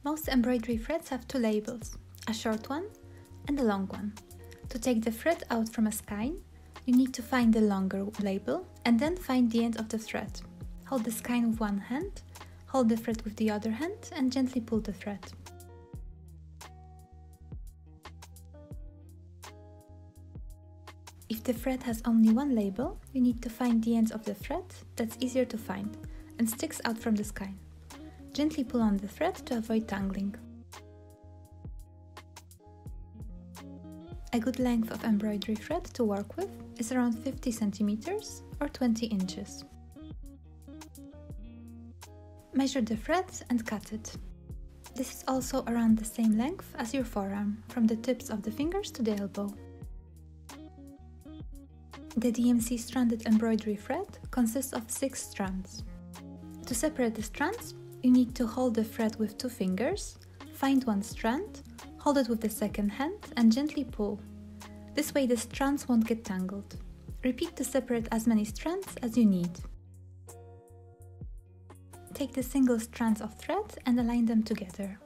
Most embroidery threads have two labels, a short one and a long one. To take the thread out from a skein, you need to find the longer label and then find the end of the thread. Hold the skein with one hand, hold the thread with the other hand and gently pull the thread. If the thread has only one label, you need to find the end of the thread that's easier to find and sticks out from the skein. Gently pull on the thread to avoid tangling. A good length of embroidery thread to work with is around 50 cm or 20 inches. Measure the thread and cut it. This is also around the same length as your forearm, from the tips of the fingers to the elbow. The DMC stranded embroidery thread consists of 6 strands. To separate the strands, you need to hold the thread with 2 fingers, find one strand, hold it with the second hand and gently pull. This way the strands won't get tangled. Repeat to separate as many strands as you need. Take the single strands of thread and align them together.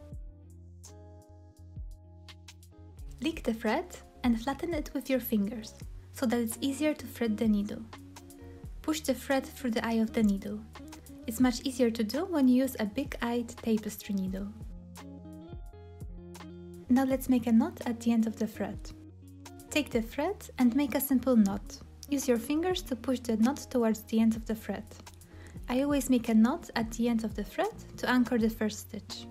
Lick the thread and flatten it with your fingers, so that it's easier to thread the needle. Push the thread through the eye of the needle. It's much easier to do when you use a big-eyed tapestry needle. Now let's make a knot at the end of the thread. Take the thread and make a simple knot. Use your fingers to push the knot towards the end of the thread. I always make a knot at the end of the thread to anchor the first stitch.